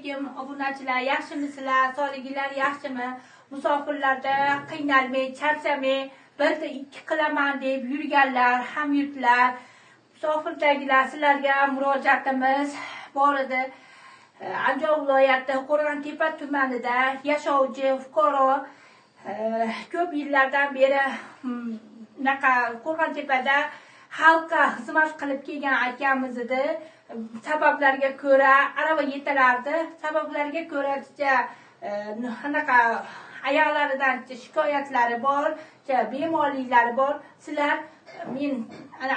alaykum obunachilar, yaxshimisizlar? Sog'liginglar yaxshimi? Musofirlarda qiynalmay, charchamay, birda ikki qilaman deb yurganlar, hamyurtlar, musofirdagilar sizlarga murojaatimiz bor edi. Andijon viloyati Qo'rg'ontepa tumanida yashovchi fuqaro ko'p yillardan beri Qo'rg'ontepada xalqqa xizmat qilib kelgan akamiz edi. Sabablarga ko'ra arava yetalardi. Sabablarga ko'ra oyoqlaridan shikoyatlari bor, bemorliklari bor. Sizlar men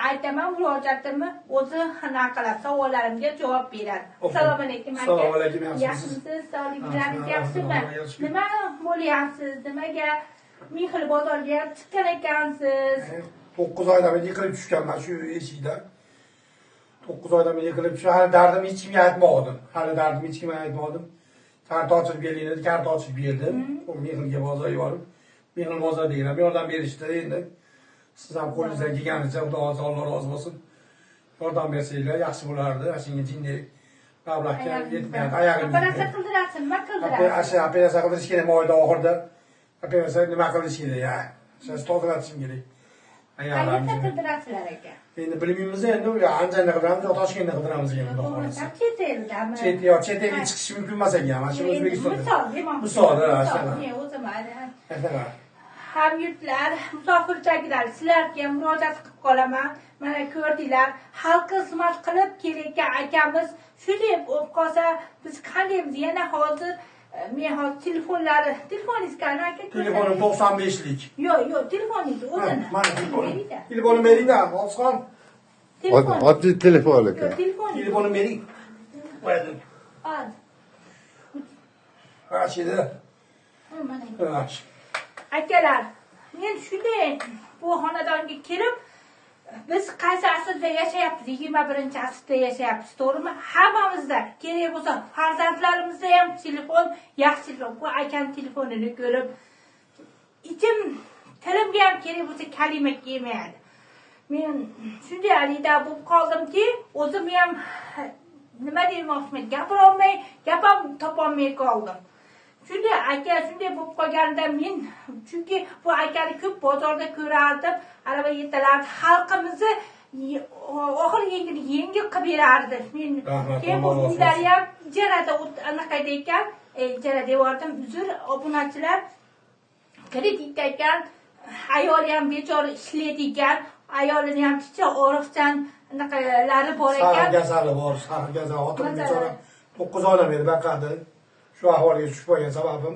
aytaman, murojaatimni o'zi qilib savollarimga javob beradi. Assalomu alaykum aka. Assalomu alaykum. Yaxshimisiz? Sog'ligingiz yaxshimi? Nima bo'lyapsiz? Nimaga Mixil bozorga chiqqan ekansiz? 9 oydan beri yiqilib tushganman shu eshikda. 9 oydan beri yiqilib tushib, hali dardimni hech kimga aytmadim. Karta ochib bering dedi, karta ochib berdim. Mixilga bozorga borib, Mixil bozor degan yordam berishdi endi. Siz ham qo'lingizdan kelganicha Xudo xohlasa Alloh rozi bo'lsin. Yordam bersanglar yaxshi bo'lardi. Ashunga jindak mablag'ga yetmayapti. Oyog'im. Operatsiya qildirasiz, nima qildirasiz? Operatsiya qildirish kerak oyda oxirida. Operatsiya nima qilish kerak ya? Siz tozalatishim kerak. Qayerda qildirasizlar aka? Endi bilmaymiz endi Andijonda qildiramiz yo Toshkentda qildiramiz endi Xudo xohlasa. Chet eldami? Chet elga chiqish mumkin emas ekan. Mana shu O'zbekistonda. Misol, Men o'zim hamyurtlar, musofirdagilar sizlarga murojaat qilib qolaman. Mana ko'rdinglar, xalqqa xizmat qilib kelayotgan akamiz shunday bo'lib qolsa, biz qanday yana hozir men hozir telefoningiz qani aka? Telefonim 95lik. Yo'q, telefoningiz o'zini. Mana telefonim bering-da, Osqon. Oddiy telefon ekan. Telefonim bering. Qo'yadim. Al. Rashida. Mana. Akalar, men shunday bu xonadonga kelib, biz qaysi asrda yashayapmiz? 21-asrda yashayapmiz, to'g'rimi? Hammamizda kerak bo'lsa, farzandlarimizda ham telefon yaxshiroq. Bu akam telefonini ko'rib, tilimga ham kerak bo'lsa kalima kelmayadi. Men shunday alida bo'lib qoldimki, o'zim ham nima demoqchiman, gapirolmay, gap ham topolmay qoldim. Shunday aka, shunday bo'lib qolganda men, chunki bu akani ko'p bozorda ko'rardim, arava yetalardi, xalqimizni oxirgi yengil qilib berardi. Men keyin bu uylari ham ijarada anaqada ekan, ijara devordim, uzr obunachilar, kreditda ekan, ayoli ham bechora ishlaydi ekan, ayolini ham chicha og'riqchan anaqalari bor ekan. Sariq kasali bor, sariq kasali xotin bechora 9 oydan beri baqadi. Shu ahvolga tushib qolgan sababim,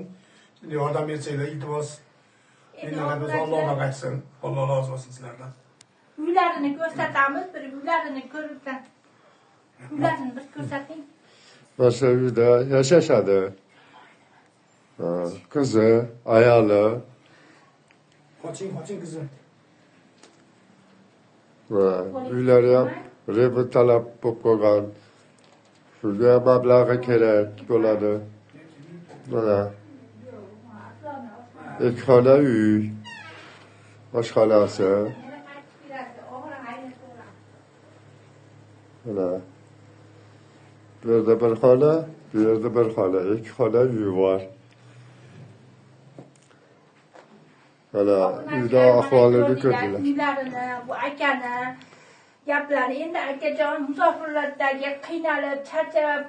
yordam bersanglar, iltimos. Mendan Allohga qaytsin. Alloh rozi bo'lsin sizlardan. Uylarini ko'rsatamiz, bir uylarini ko'ribdan. Uylarini bir ko'rsating. O'sha uyda yashashadi. Qizi, ayoli Qoching qizim. va uylari ham rebut talab bo'lib qolgan. Shunga mablag'i kerak bo'ladi. Mana 2 xona uy, oshxonasi. Mana bu yerda bir xona, bu yerda bir xona, 2 xona uy bor. Mana uyda ahvolini ko'rdilar. Uylarini, bu akani gaplari. Endi akajon musofirlardagi qiynalib, charchab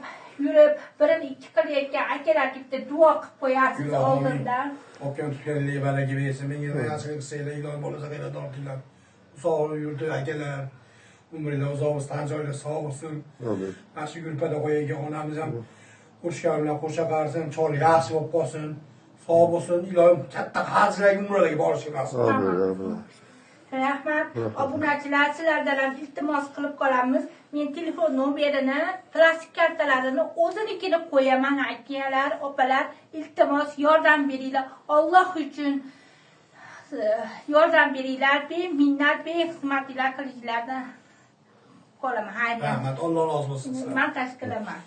yurib, birini ikki qilayotgan akalar bitta duo qilib qo'yasiz oldindan. Opyon tutganlik baraka bersin. Menga yaxshi qilsanglar, iloj bo'lsa qayerda tortinglar. Sog' yurdi akalar. Umrida uzoq bo'lsin, tan joylar sog' bo'lsin. Amin. Mana shu gulpada qo'ygan onamiz ham qo'shgan bilan qo'sha qarsin, chol yaxshi bo'lib qolsin. Sog' bo'lsin, ilojim katta hajlarga, umralarga borishga nasib. Amin. Rahmat. Obunachilar, sizlardan ham iltimos qilib qolamiz. Men telefon nomerini, plastik kartalarini o'zinikini qo'yaman akalar, opalar. Iltimos yordam beringlar. Alloh uchun yordam beringlar. Minnat, xizmatlar qilishlardan qolaman. Haydi. Rahmat, Alloh rozi bo'lsin sizlardan. Men tashkilaman.